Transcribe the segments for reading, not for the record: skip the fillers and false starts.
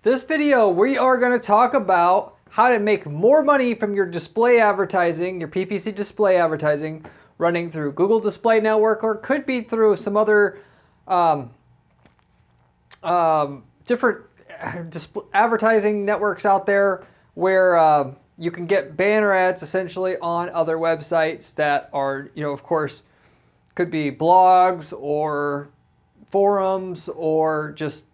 This video, we are going to talk about how to make more money from your display advertising, your PPC display advertising, running through Google Display Network, or it could be through some other different advertising networks out there where you can get banner ads essentially on other websites that are, of course, could be blogs or forums or just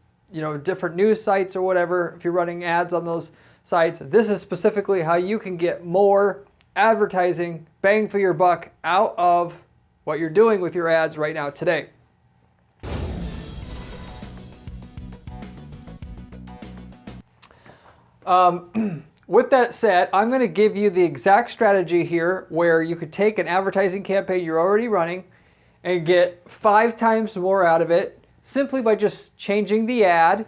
different news sites or whatever. If you're running ads on those sites, this is specifically how you can get more advertising bang for your buck out of what you're doing with your ads right now today. With that said, I'm going to give you the exact strategy here where you could take an advertising campaign you're already running and get 5 times more out of it simply by just changing the ad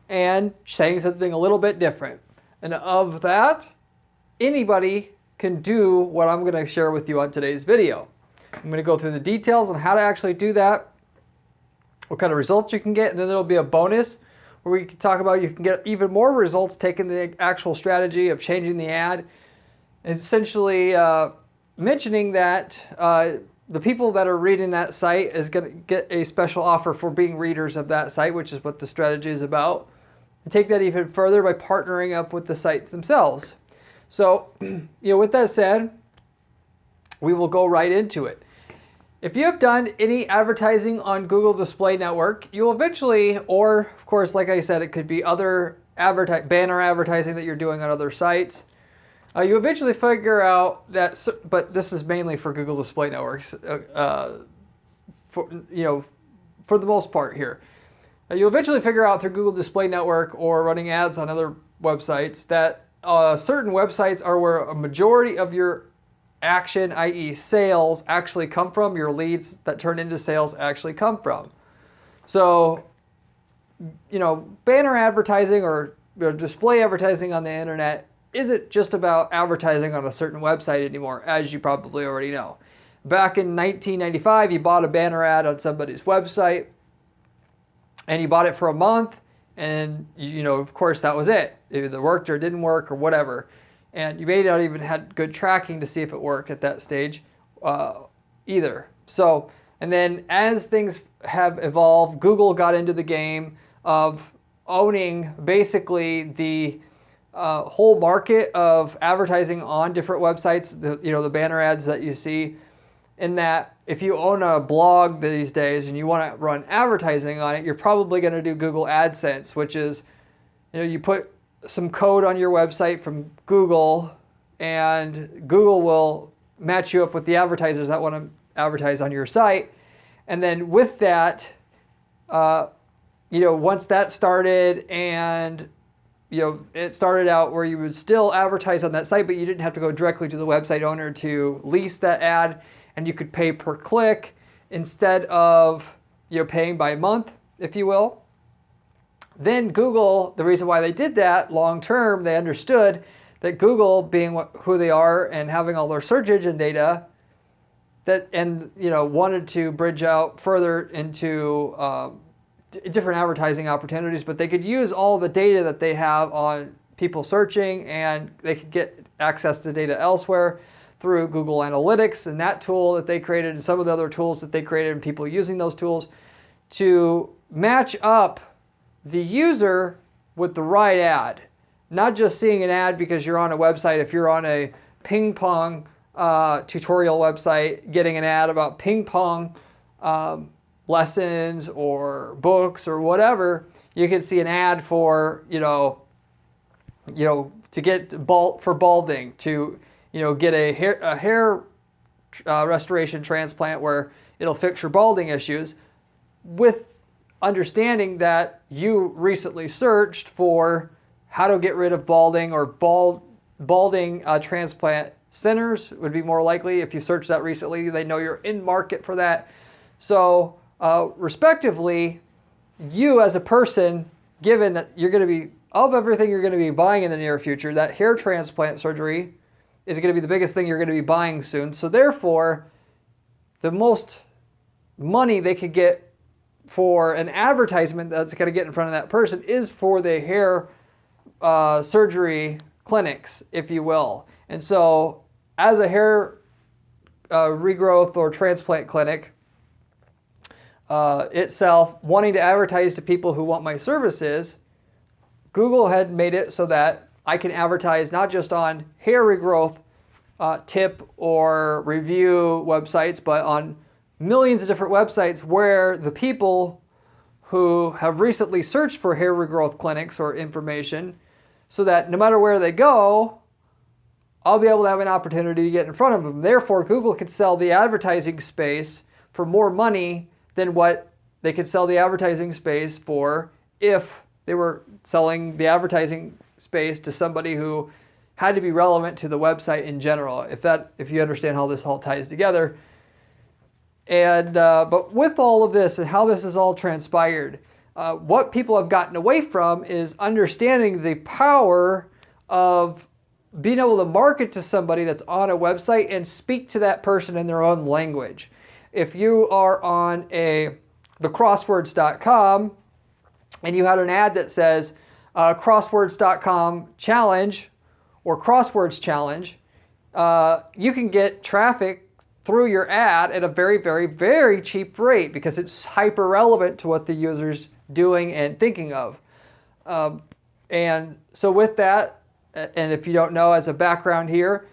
and saying something a little bit different. And of that, anybody can do what I'm going to share with you on today's video. I'm going to go through the details on how to actually do that, what kind of results you can get, and then there'll be a bonus where we can talk about you can get even more results taking the actual strategy of changing the ad, and essentially mentioning that the people that are reading that site is going to get a special offer for being readers of that site, which is what the strategy is about. And take that even further by partnering up with the sites themselves. So, with that said, we will go right into it. If you have done any advertising on Google Display Network, you'll eventually, or of course, like I said, it could be other banner advertising that you're doing on other sites. You eventually figure out that, but this is mainly for Google Display Networks, for the most part here. You'll eventually figure out through Google Display Network or running ads on other websites that certain websites are where a majority of your action, i.e. sales, actually come from, your leads that turn into sales actually come from. So, banner advertising or display advertising on the internet isn't just about advertising on a certain website anymore, as you probably already know. Back in 1995, you bought a banner ad on somebody's website, and you bought it for a month, and of course that was it. It either worked or didn't work or whatever. And you may not even had good tracking to see if it worked at that stage either. So, and then as things have evolved, Google got into the game of owning basically the whole market of advertising on different websites, the banner ads that you see, in that if you own a blog these days and you want to run advertising on it, you're probably going to do Google AdSense, which is, you put some code on your website from Google and Google will match you up with the advertisers that want to advertise on your site. And then with that, once that started and it started out where you would still advertise on that site, but you didn't have to go directly to the website owner to lease that ad, and you could pay per click instead of paying by month, if you will. Then Google, the reason why they did that long term, they understood that Google, being who they are and having all their search engine data, wanted to bridge out further into different advertising opportunities, but they could use all the data that they have on people searching, and they could get access to data elsewhere through Google Analytics and that tool that they created and some of the other tools that they created and people using those tools to match up the user with the right ad. Not just seeing an ad because you're on a website. If you're on a ping pong tutorial website, getting an ad about ping pong lessons or books or whatever, you can see an ad for to get for balding, to get a hair restoration transplant where it'll fix your balding issues, with understanding that you recently searched for how to get rid of balding, or balding transplant centers would be more likely. If you search that recently, they know you're in market for that. So respectively, you as a person, given that you're going to be, of everything you're going to be buying in the near future, that hair transplant surgery is going to be the biggest thing you're going to be buying soon. So therefore, the most money they could get for an advertisement that's going to get in front of that person is for the hair surgery clinics, if you will. And so as a hair regrowth or transplant clinic itself, wanting to advertise to people who want my services, Google had made it so that I can advertise not just on hair regrowth tip or review websites, but on millions of different websites where the people who have recently searched for hair regrowth clinics or information, so that no matter where they go, I'll be able to have an opportunity to get in front of them. Therefore, Google could sell the advertising space for more money than what they could sell the advertising space for if they were selling the advertising space to somebody who had to be relevant to the website in general, if you understand how this all ties together. And but with all of this and how this has all transpired, what people have gotten away from is understanding the power of being able to market to somebody that's on a website and speak to that person in their own language. If you are on the crosswords.com and you had an ad that says crosswords.com challenge or crosswords challenge, you can get traffic through your ad at a very, very, very cheap rate because it's hyper relevant to what the user's doing and thinking of. And so with that, and if you don't know, as a background here,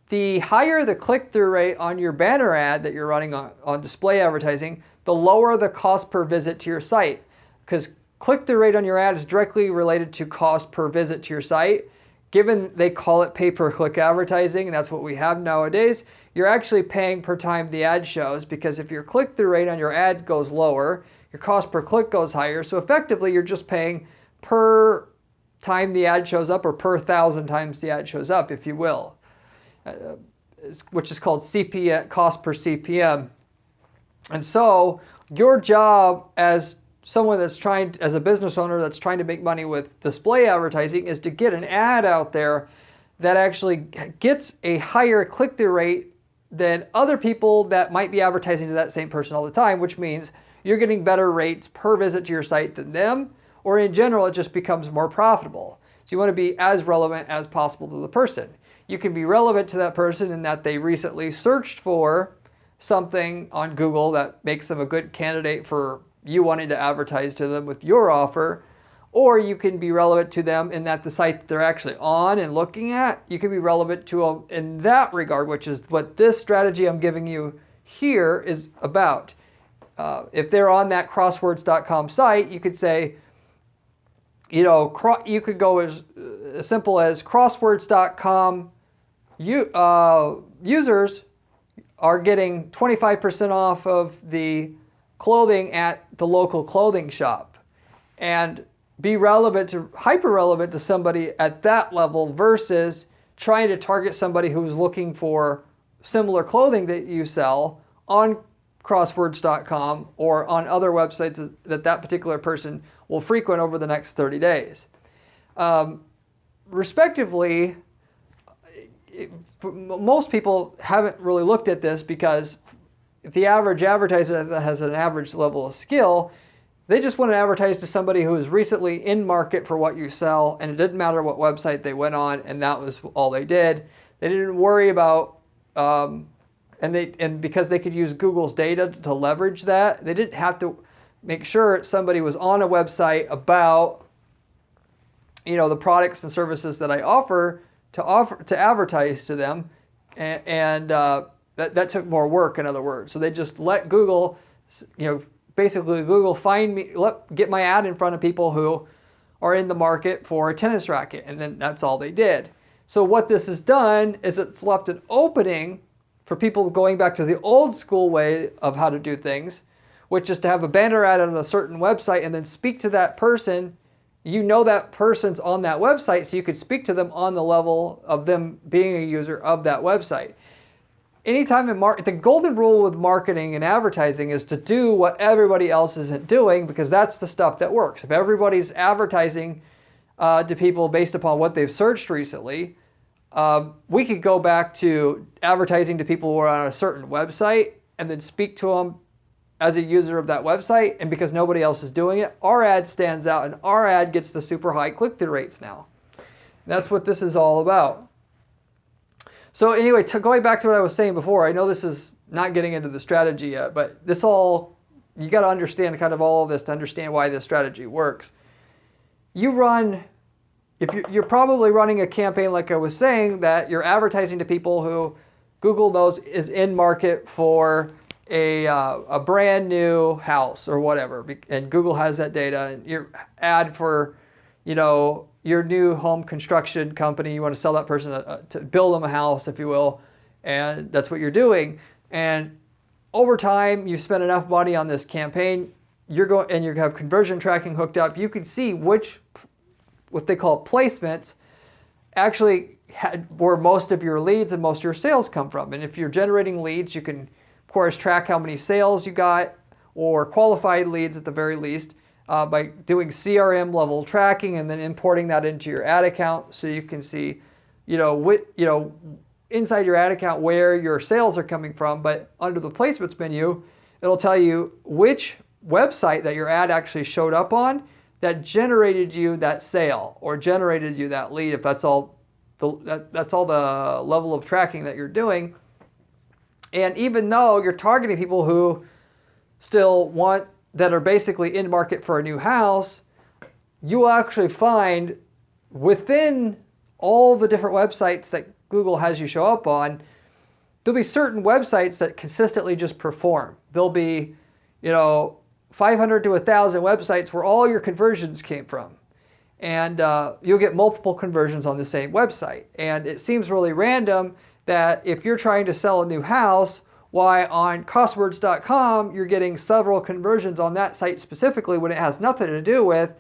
the higher the click-through rate on your banner ad that you're running on display advertising, the lower the cost per visit to your site. Because click-through rate on your ad is directly related to cost per visit to your site. Given they call it pay-per-click advertising, and that's what we have nowadays, you're actually paying per time the ad shows, because if your click-through rate on your ad goes lower, your cost per click goes higher. So effectively, you're just paying per time the ad shows up, or per 1,000 times the ad shows up, if you will, which is called CPM, cost per CPM. And so your job as someone that's as a business owner that's trying to make money with display advertising, is to get an ad out there that actually gets a higher click-through rate than other people that might be advertising to that same person all the time, which means you're getting better rates per visit to your site than them, or in general, it just becomes more profitable. So you want to be as relevant as possible to the person. You can be relevant to that person in that they recently searched for something on Google that makes them a good candidate for you wanting to advertise to them with your offer, or you can be relevant to them in that the site that they're actually on and looking at, you can be relevant to them in that regard, which is what this strategy I'm giving you here is about. If they're on that crosswords.com site, you could say, you could go as simple as crosswords.com users are getting 25% off of the clothing at the local clothing shop, and be hyper relevant to somebody at that level versus trying to target somebody who is looking for similar clothing that you sell on crosswords.com or on other websites that particular person will frequent over the next 30 days. Respectively, most people haven't really looked at this, because the average advertiser that has an average level of skill, they just want to advertise to somebody who is recently in market for what you sell, and it didn't matter what website they went on, and that was all they did. They didn't worry about, and because they could use Google's data to leverage that, they didn't have to make sure somebody was on a website about, the products and services that I offer to advertise to them, and that took more work, in other words. So they just let Google, basically Google get my ad in front of people who are in the market for a tennis racket, and then that's all they did. So what this has done is it's left an opening for people going back to the old school way of how to do things, which is to have a banner ad on a certain website and then speak to that person. That person's on that website, so you could speak to them on the level of them being a user of that website. Anytime the golden rule with marketing and advertising is to do what everybody else isn't doing, because that's the stuff that works. If everybody's advertising to people based upon what they've searched recently, we could go back to advertising to people who are on a certain website and then speak to them as a user of that website, and because nobody else is doing it, our ad stands out and our ad gets the super high click-through rates now. And that's what this is all about. So anyway, going back to what I was saying before, I know this is not getting into the strategy yet, but this all, you got to understand kind of all of this to understand why this strategy works. You run, if you're probably running a campaign like I was saying, that you're advertising to people who Google knows is in market for a brand new house or whatever, and Google has that data, and your ad for, you know, your new home construction company, you want to sell that person to build them a house, if you will, and that's what you're doing. And over time, you've spent enough money on this campaign, you have conversion tracking hooked up. You can see which, what they call placements, actually where most of your leads and most of your sales come from. And if you're generating leads, you can, of course, track how many sales you got, or qualified leads at the very least, by doing CRM level tracking and then importing that into your ad account, so you can see, inside your ad account where your sales are coming from. But under the placements menu, it'll tell you which website that your ad actually showed up on that generated you that sale or generated you that lead, if that's all that's all the level of tracking that you're doing. And even though you're targeting people who still that are basically in market for a new house, you will actually find within all the different websites that Google has you show up on, there'll be certain websites that consistently just perform. There'll be, 500 to 1,000 websites where all your conversions came from. And you'll get multiple conversions on the same website. And it seems really random that if you're trying to sell a new house, why on crosswords.com you're getting several conversions on that site specifically when it has nothing to do with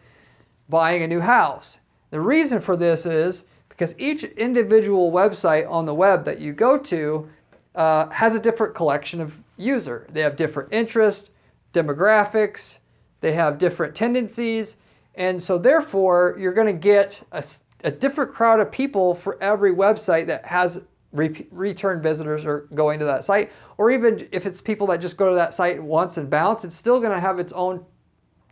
buying a new house. The reason for this is because each individual website on the web that you go to has a different collection of user. They have different interests, demographics, they have different tendencies, and so therefore you're going to get a different crowd of people for every website that has return visitors are going to that site, or even if it's people that just go to that site once and bounce, it's still going to have its own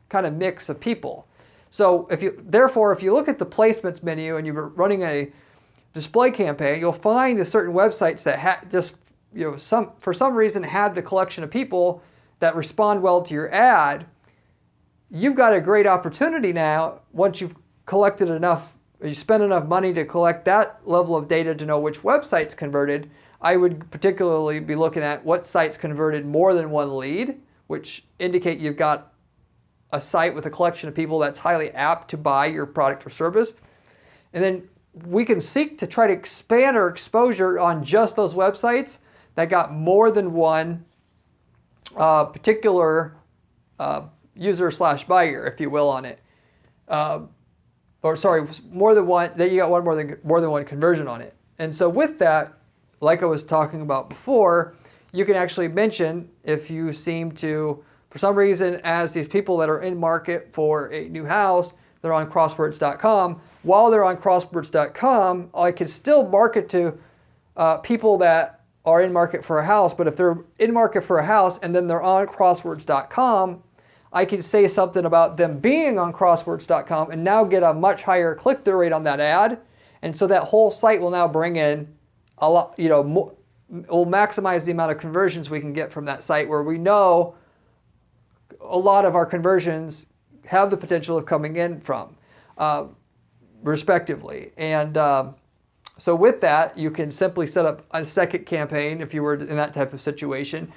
kind of mix of people. So if you look at the placements menu and you're running a display campaign, you'll find the certain websites that for some reason had the collection of people that respond well to your ad. You've got a great opportunity now, once you've collected enough, you spend enough money to collect that level of data to know which websites converted. I would particularly be looking at what sites converted more than one lead, which indicate you've got a site with a collection of people that's highly apt to buy your product or service. And then we can seek to try to expand our exposure on just those websites that got more than one particular user/buyer, if you will, on it. More than one, that you got more than one conversion on it. And so with that, like I was talking about before, you can actually mention if you seem to, for some reason, as these people that are in market for a new house, they're on crosswords.com. While they're on crosswords.com, I can still market to people that are in market for a house, but if they're in market for a house and then they're on crosswords.com, I can say something about them being on crosswords.com and now get a much higher click-through rate on that ad. And so that whole site will now bring in a lot, will maximize the amount of conversions we can get from that site, where we know a lot of our conversions have the potential of coming in from, respectively. And so with that, you can simply set up a second campaign if you were in that type of situation,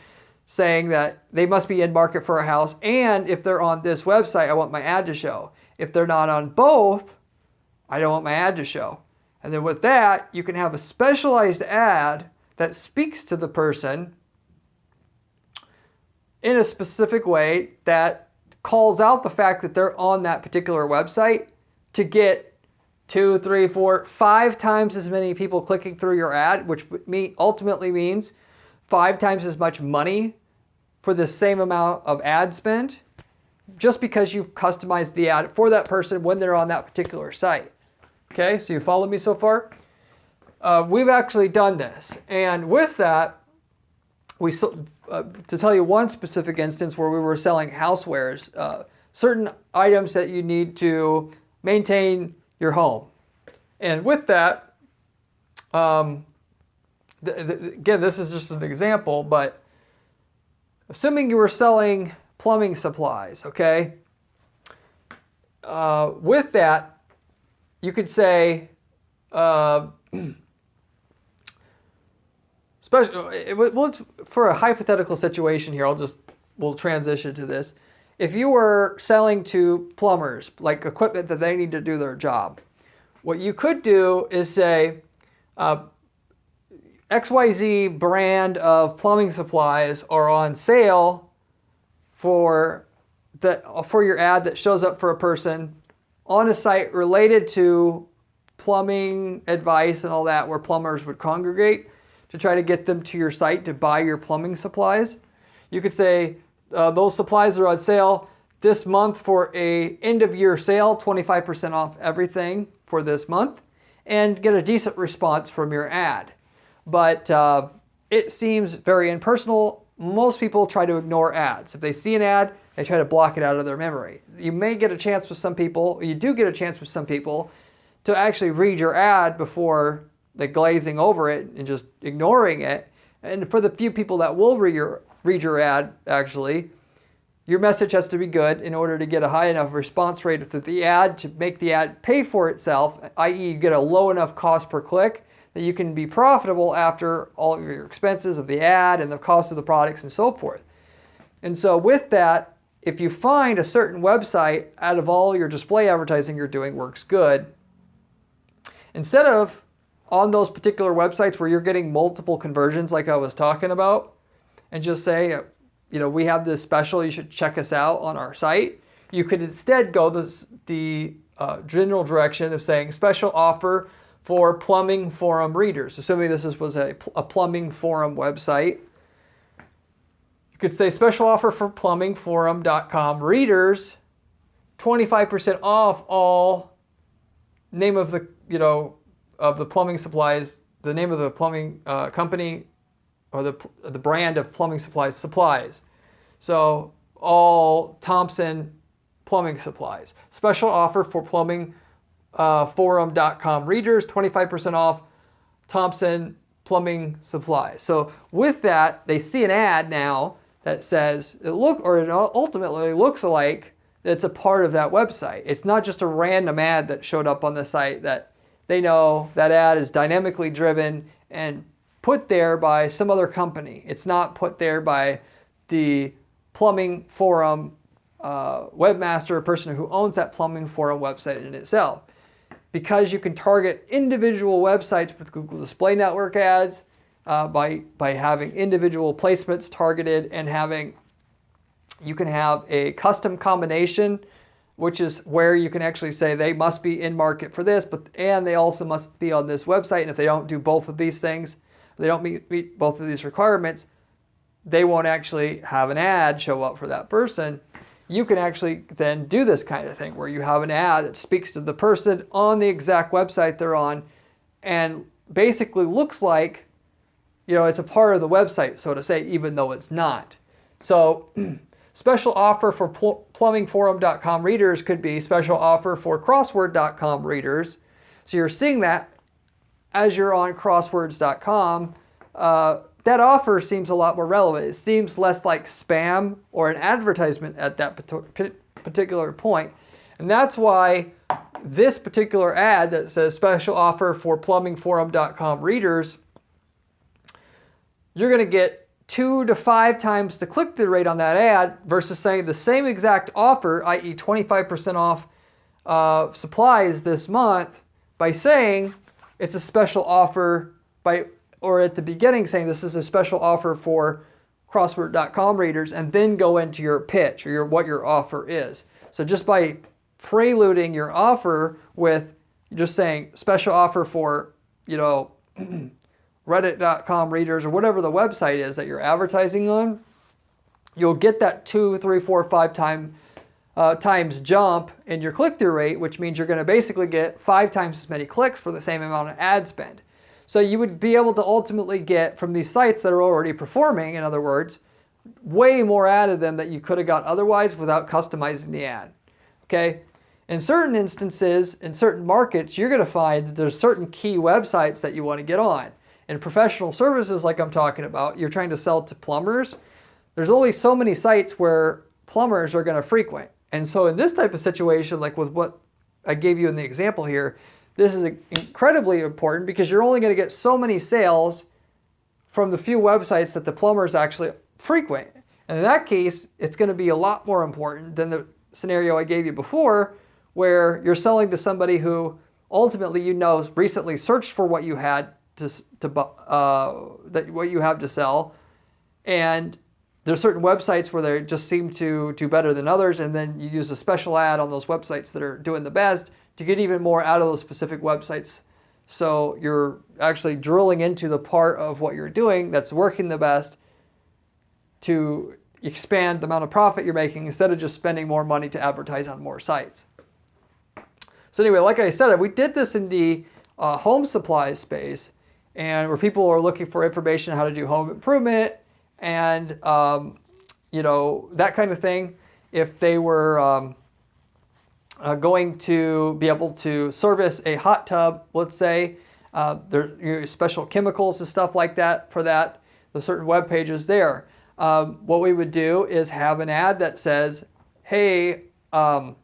saying that they must be in market for a house, and if they're on this website, I want my ad to show. If they're not on both, I don't want my ad to show. And then with that, you can have a specialized ad that speaks to the person in a specific way that calls out the fact that they're on that particular website to get 2, 3, 4, 5 times as many people clicking through your ad, which ultimately means 5 times as much money for the same amount of ad spend, just because you've customized the ad for that person when they're on that particular site. Okay, so you follow me so far? We've actually done this. And with that, to tell you one specific instance where we were selling housewares, certain items that you need to maintain your home. And with that, again, this is just an example, but assuming you were selling plumbing supplies, okay? With that, you could say, for a hypothetical situation here, we'll transition to this. If you were selling to plumbers, like equipment that they need to do their job, what you could do is say, XYZ brand of plumbing supplies are on sale for your ad that shows up for a person on a site related to plumbing advice and all that, where plumbers would congregate to try to get them to your site to buy your plumbing supplies. You could say those supplies are on sale this month for a end of year sale, 25% off everything for this month, and get a decent response from your ad. But it seems very impersonal. Most people try to ignore ads. If they see an ad, they try to block it out of their memory. You may get a chance with some people, you do get a chance with some people to actually read your ad before they glazing over it and just ignoring it. And for the few people that will read your ad, actually, your message has to be good in order to get a high enough response rate with the ad to make the ad pay for itself, i.e. you get a low enough cost per click that you can be profitable after all of your expenses of the ad and the cost of the products and so forth. And so with that, if you find a certain website out of all your display advertising you're doing works good, instead of on those particular websites where you're getting multiple conversions like I was talking about, and just say, we have this special, you should check us out on our site, you could instead go the general direction of saying special offer for plumbing forum readers. Assuming this was a plumbing forum website, you could say special offer for plumbingforum.com readers, 25% off all name of the, of the plumbing supplies, the name of the plumbing company or the brand of plumbing supplies. So all Thompson plumbing supplies. Special offer for plumbingforum.com readers, 25% off Thompson plumbing supplies. So with that, they see an ad now that says it ultimately looks like it's a part of that website. It's not just a random ad that showed up on the site that they know that ad is dynamically driven and put there by some other company. It's not put there by the plumbing forum webmaster, a person who owns that plumbing forum website in itself. Because you can target individual websites with Google Display Network ads by having individual placements targeted and you can have a custom combination, which is where you can actually say they must be in market for this, and they also must be on this website. And if they don't do both of these things, they don't meet both of these requirements, they won't actually have an ad show up for that person. You can actually then do this kind of thing where you have an ad that speaks to the person on the exact website they're on and basically looks like, it's a part of the website, so to say, even though it's not. So special offer for plumbingforum.com readers could be special offer for crossword.com readers. So you're seeing that as you're on crosswords.com. That offer seems a lot more relevant. It seems less like spam or an advertisement at that particular point. And that's why this particular ad that says special offer for plumbingforum.com readers, you're going to get 2 to 5 times the click-through rate on that ad versus saying the same exact offer, i.e. 25% off supplies this month, by saying it's a special offer or at the beginning saying this is a special offer for crossword.com readers, and then go into your pitch or what your offer is. So just by preluding your offer with just saying special offer for, reddit.com readers or whatever the website is that you're advertising on, you'll get that 2, 3, 4, 5 times jump in your click-through rate, which means you're going to basically get 5 times as many clicks for the same amount of ad spend. So you would be able to ultimately get from these sites that are already performing, in other words, way more out of them that you could have got otherwise without customizing the ad. Okay? In certain instances, in certain markets, you're going to find that there's certain key websites that you want to get on. In professional services like I'm talking about, you're trying to sell to plumbers. There's only so many sites where plumbers are going to frequent. And so in this type of situation, like with what I gave you in the example here, this is incredibly important because you're only going to get so many sales from the few websites that the plumbers actually frequent. And in that case, it's going to be a lot more important than the scenario I gave you before, where you're selling to somebody who ultimately recently searched for what you had what you have to sell, and there's certain websites where they just seem to do better than others, and then you use a special ad on those websites that are doing the best to get even more out of those specific websites. So you're actually drilling into the part of what you're doing that's working the best to expand the amount of profit you're making instead of just spending more money to advertise on more sites. So anyway, like I said, we did this in the home supply space, and where people are looking for information on how to do home improvement and that kind of thing. If they were going to be able to service a hot tub, let's say, there's special chemicals and stuff like that for that. There's certain web pages there. What we would do is have an ad that says, hey, hottub.com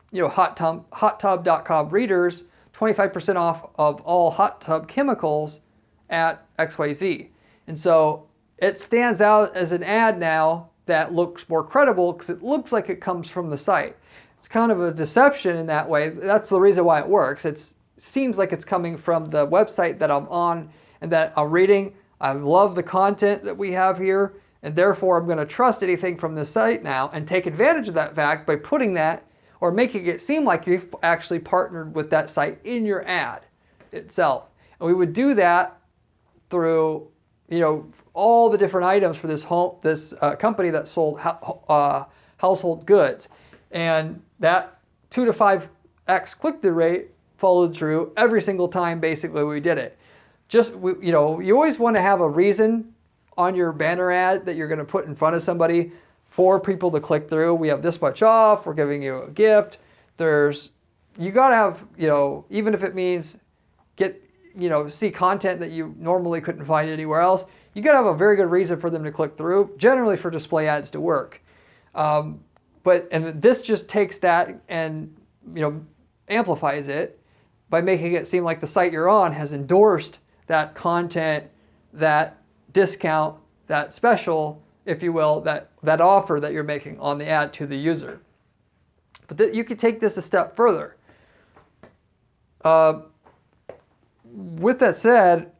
readers, 25% off of all hot tub chemicals at XYZ. And so it stands out as an ad now that looks more credible because it looks like it comes from the site. It's kind of a deception in that way. That's the reason why it works. It seems like it's coming from the website that I'm on and that I'm reading. I love the content that we have here, and therefore I'm going to trust anything from this site now and take advantage of that fact by putting that or making it seem like you've actually partnered with that site in your ad itself. And we would do that through, all the different items for this company that sold household goods. And that 2 to 5x click-through rate followed through every single time basically we did it. You always want to have a reason on your banner ad that you're going to put in front of somebody for people to click through. We have this much off, we're giving you a gift. You got to have, even if it means see content that you normally couldn't find anywhere else, you got to have a very good reason for them to click through, generally for display ads to work. And this just takes that and, amplifies it by making it seem like the site you're on has endorsed that content, that discount, that special, if you will, that offer that you're making on the ad to the user. But you could take this a step further. With that said,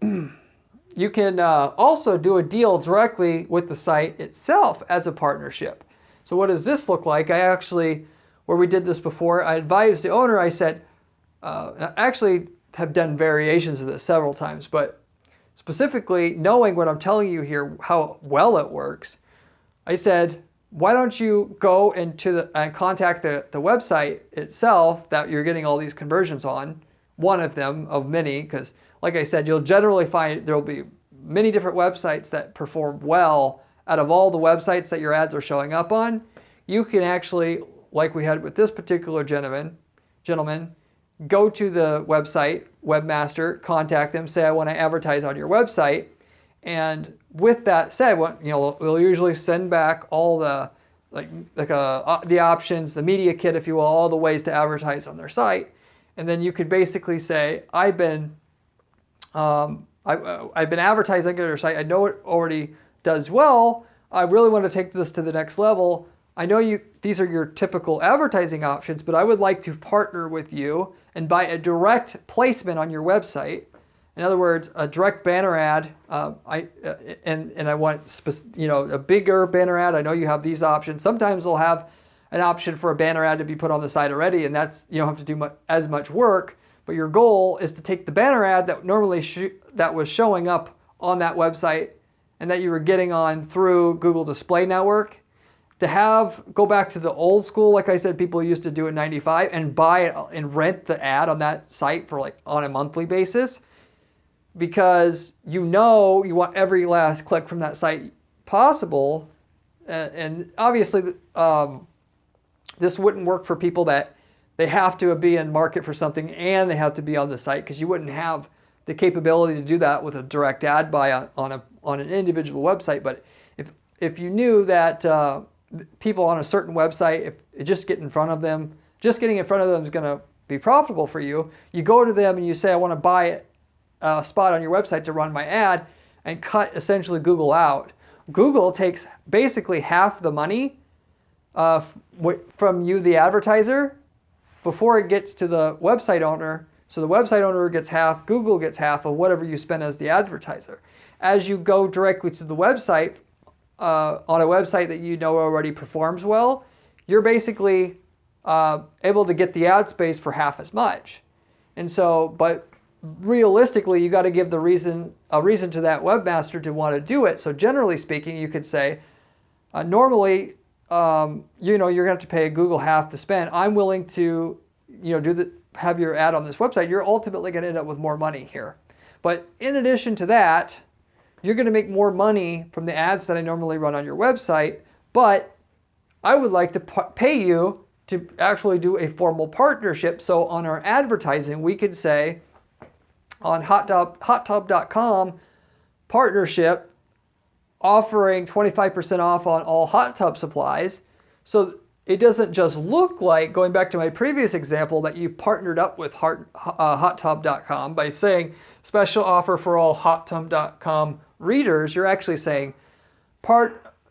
you can also do a deal directly with the site itself as a partnership. So what does this look like? Where we did this before, I advised the owner, I said, I actually have done variations of this several times, but specifically knowing what I'm telling you here, how well it works, I said, why don't you go and contact the website itself that you're getting all these conversions on, one of them of many, because like I said, you'll generally find there'll be many different websites that perform well out of all the websites that your ads are showing up on. You can actually, like we had with this particular gentleman, go to the website, webmaster, contact them, say I want to advertise on your website. And with that said, we'll usually send back all the the options, the media kit, if you will, all the ways to advertise on their site. And then you could basically say, I've been advertising on your site. I know it already does well. I really want to take this to the next level. I know these are your typical advertising options, but I would like to partner with you and buy a direct placement on your website. In other words, a direct banner ad. I want a bigger banner ad. I know you have these options. Sometimes they'll have an option for a banner ad to be put on the site already, and that's you don't have to do as much work. But your goal is to take the banner ad that normally that was showing up on that website and that you were getting on through Google Display Network, to go back to the old school, like I said, people used to do in '95, and buy it and rent the ad on that site for on a monthly basis, because you want every last click from that site possible, And obviously, this wouldn't work for people that they have to be in market for something and they have to be on the site, because you wouldn't have the capability to do that with a direct ad buy on an individual website. But if you knew that people on a certain website, if just getting in front of them is going to be profitable for you, you go to them and you say, I want to buy a spot on your website to run my ad, and cut essentially Google out. Google takes basically half the money from you, the advertiser, before it gets to the website owner. So the website owner gets half, Google gets half of whatever you spend as the advertiser. As you go directly to the website, on a website that you know already performs well, you're basically able to get the ad space for half as much. And so, but realistically, you got to give a reason to that webmaster to want to do it. So generally speaking, you could say, normally, you're going to have to pay Google half the spend. I'm willing to, have your ad on this website. You're ultimately going to end up with more money here. But in addition to that, you're going to make more money from the ads that I normally run on your website. But I would like to pay you to actually do a formal partnership. So on our advertising, we could say on hottub.com partnership, offering 25% off on all hot tub supplies. So it doesn't just look like, going back to my previous example, that you partnered up with hottub.com by saying special offer for all hottub.com readers. You're actually saying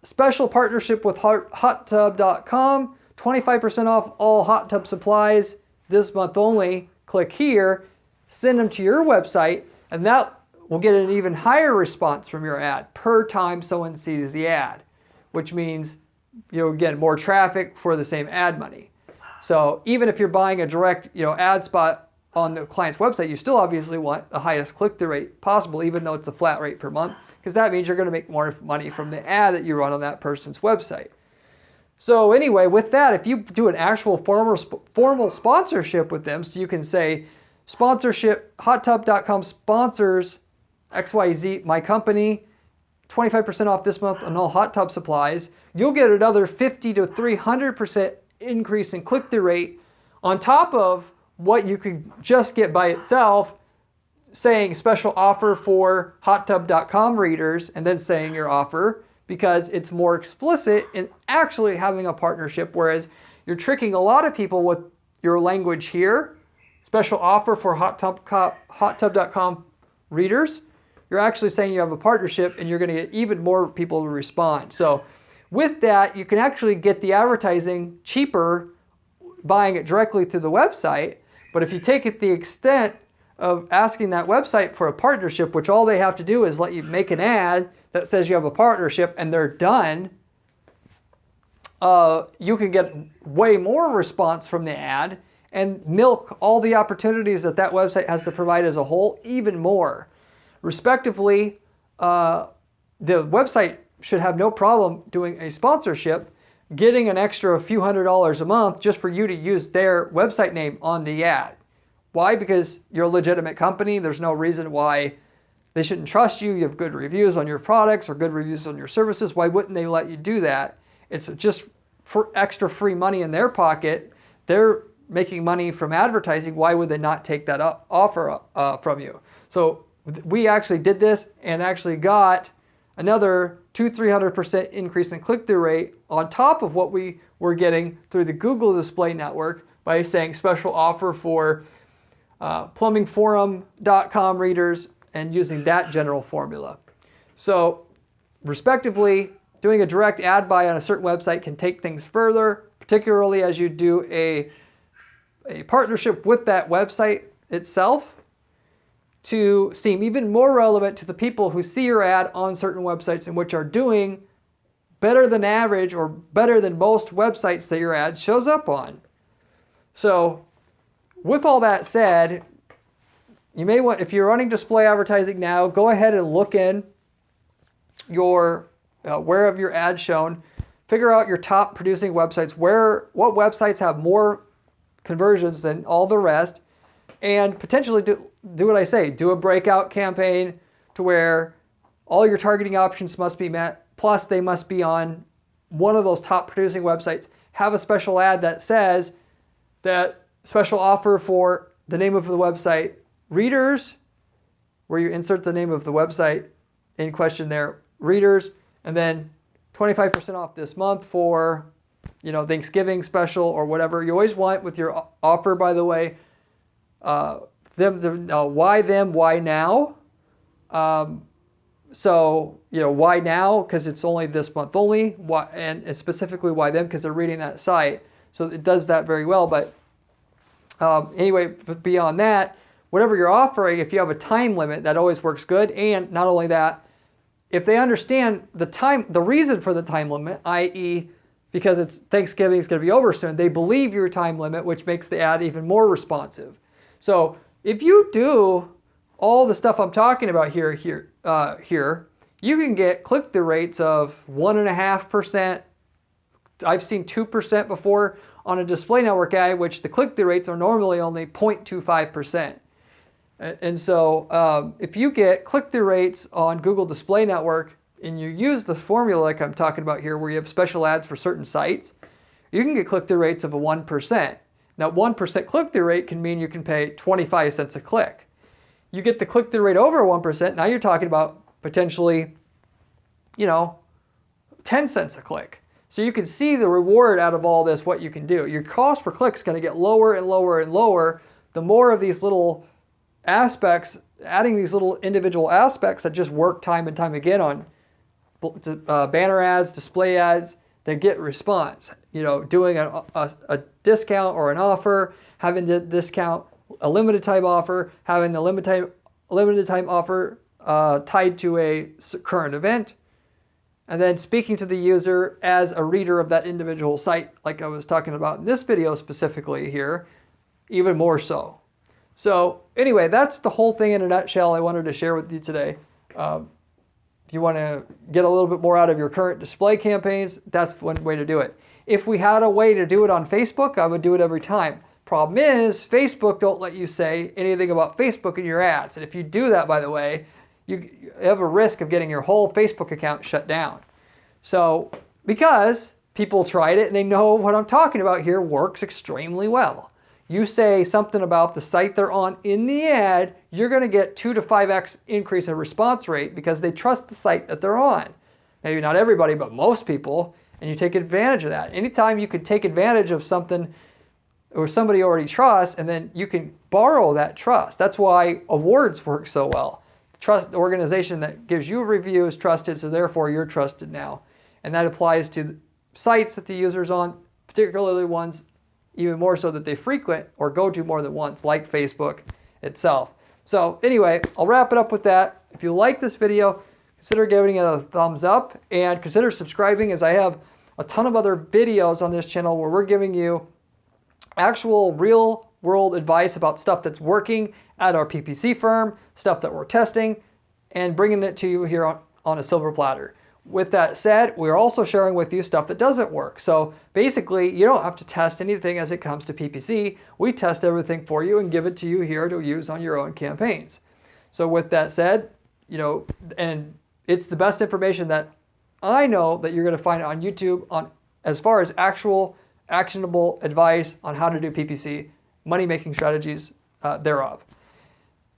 special partnership with hottub.com, 25% off all hot tub supplies this month only. Click here, send them to your website, and that will get an even higher response from your ad per time someone sees the ad, which means again, more traffic for the same ad money. So even if you're buying a direct ad spot on the client's website, you still obviously want the highest click-through rate possible, even though it's a flat rate per month, because that means you're going to make more money from the ad that you run on that person's website. So anyway, with that, if you do an actual formal sponsorship with them, so you can say, sponsorship, hottub.com sponsors XYZ, my company, 25% off this month on all hot tub supplies, you'll get another 50 to 300% increase in click-through rate on top of what you could just get by itself, saying special offer for hottub.com readers, and then saying your offer, because it's more explicit in actually having a partnership, whereas you're tricking a lot of people with your language here, special offer for hottub.com readers. You're actually saying you have a partnership, and you're going to get even more people to respond. So with that, you can actually get the advertising cheaper buying it directly through the website. But if you take it the extent of asking that website for a partnership, which all they have to do is let you make an ad that says you have a partnership and they're done, you can get way more response from the ad and milk all the opportunities that website has to provide as a whole even more. Respectively, the website should have no problem doing a sponsorship, getting an extra few $100s a month just for you to use their website name on the ad. Why? Because you're a legitimate company. There's no reason why they shouldn't trust you. You have good reviews on your products or good reviews on your services. Why wouldn't they let you do that? It's just for extra free money in their pocket. They're making money from advertising. Why would they not take that offer from you? So we actually did this and actually got another 200-300% increase in click-through rate on top of what we were getting through the Google Display Network by saying special offer for plumbingforum.com readers and using that general formula. So respectively, doing a direct ad buy on a certain website can take things further, particularly as you do a partnership with that website itself, to seem even more relevant to the people who see your ad on certain websites and which are doing better than average or better than most websites that your ad shows up on. So with all that said, you may want, if you're running display advertising now, go ahead and look in your where have your ad shown, figure out your top producing websites, what websites have more conversions than all the rest, and potentially do what I say, do a breakout campaign to where all your targeting options must be met, plus they must be on one of those top producing websites have a special ad that says that special offer for the name of the website, readers, where you insert the name of the website in question there, readers, and then 25% off this month for, Thanksgiving special or whatever. You always want with your offer, by the way, why them, why now? Why now? Because it's only this month only. Why, and specifically why them? Because they're reading that site. So it does that very well. But anyway, beyond that, whatever you're offering, if you have a time limit, that always works good. And not only that, if they understand the reason for the time limit, i.e., because it's Thanksgiving is going to be over soon, they believe your time limit, which makes the ad even more responsive. So if you do all the stuff I'm talking about here, you can get click-through rates of 1.5%. I've seen 2% before on a display network ad, which the click-through rates are normally only 0.25%. And so if you get click-through rates on Google Display Network and you use the formula like I'm talking about here, where you have special ads for certain sites, you can get click-through rates of 1%. Now, 1% click-through rate can mean you can pay 25 cents a click. You get the click-through rate over 1%, now you're talking about potentially, 10 cents a click. So you can see the reward out of all this, what you can do. Your cost per click is going to get lower and lower and lower the more of these little aspects, adding these little individual aspects that just work time and time again on banner ads, display ads that get response. Doing a discount or an offer, having the discount, a limited time offer, having the limited time offer tied to a current event, and then speaking to the user as a reader of that individual site, like I was talking about in this video specifically here, even more so. So anyway, that's the whole thing in a nutshell I wanted to share with you today. If you want to get a little bit more out of your current display campaigns, that's one way to do it. If we had a way to do it on Facebook, I would do it every time. Problem is, Facebook don't let you say anything about Facebook in your ads. And if you do that, by the way, you have a risk of getting your whole Facebook account shut down. So, because people tried it and they know what I'm talking about here works extremely well. You say something about the site they're on in the ad, you're going to get 2 to 5x increase in response rate because they trust the site that they're on. Maybe not everybody, but most people, and you take advantage of that. Anytime you could take advantage of something or somebody already trusts, and then you can borrow that trust. That's why awards work so well. The organization that gives you a review is trusted, so therefore you're trusted now. And that applies to sites that the user's on, particularly ones even more so that they frequent or go to more than once, like Facebook itself. So anyway, I'll wrap it up with that. If you like this video, consider giving it a thumbs up and consider subscribing, as I have a ton of other videos on this channel where we're giving you actual real world advice about stuff that's working at our PPC firm, stuff that we're testing, and bringing it to you here on a silver platter. With that said, we're also sharing with you stuff that doesn't work. So basically, you don't have to test anything as it comes to PPC. We test everything for you and give it to you here to use on your own campaigns. So with that said, and it's the best information that I know that you're going to find on YouTube on as far as actual actionable advice on how to do PPC, money-making strategies thereof.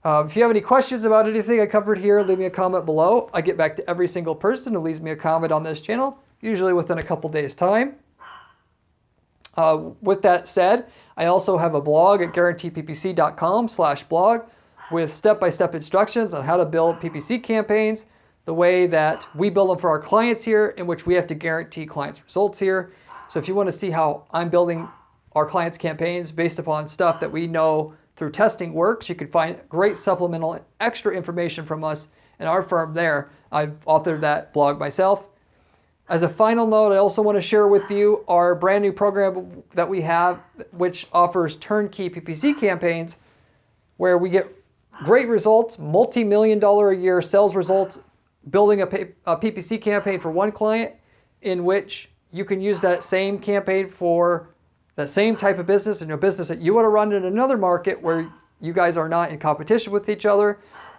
If you have any questions about anything I covered here, leave me a comment below. I get back to every single person who leaves me a comment on this channel, usually within a couple days' time. With that said, I also have a blog at guaranteeppc.com/blog with step-by-step instructions on how to build PPC campaigns the way that we build them for our clients here, in which we have to guarantee clients' results here. So if you want to see how I'm building our clients' campaigns based upon stuff that we know through testing works, you can find great supplemental and extra information from us and our firm there. I've authored that blog myself. As a final note, I also want to share with you our brand new program that we have, which offers turnkey PPC campaigns, where we get great results, multi-million-dollar a year sales results, building a PPC campaign for one client, in which you can use that same campaign for that same type of business and a business that you want to run in another market where you guys are not in competition with each other,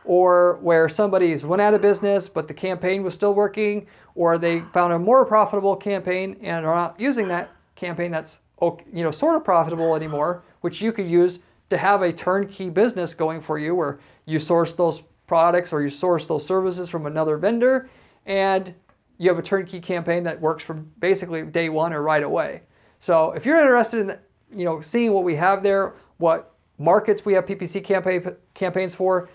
or where somebody's went out of business, but the campaign was still working, or they found a more profitable campaign and are not using that campaign that's sort of profitable anymore, which you could use to have a turnkey business going for you, where you source those products or you source those services from another vendor, and you have a turnkey campaign that works from basically day one or right away. So if you're interested in seeing what we have there, what markets we have PPC campaigns for,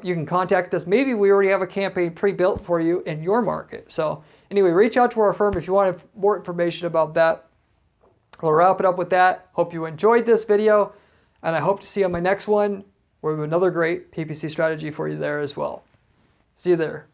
you can contact us. Maybe we already have a campaign pre-built for you in your market. So anyway, reach out to our firm if you want more information about that. We'll wrap it up with that. Hope you enjoyed this video, and I hope to see you on my next one, where we have another great PPC strategy for you there as well. See you there.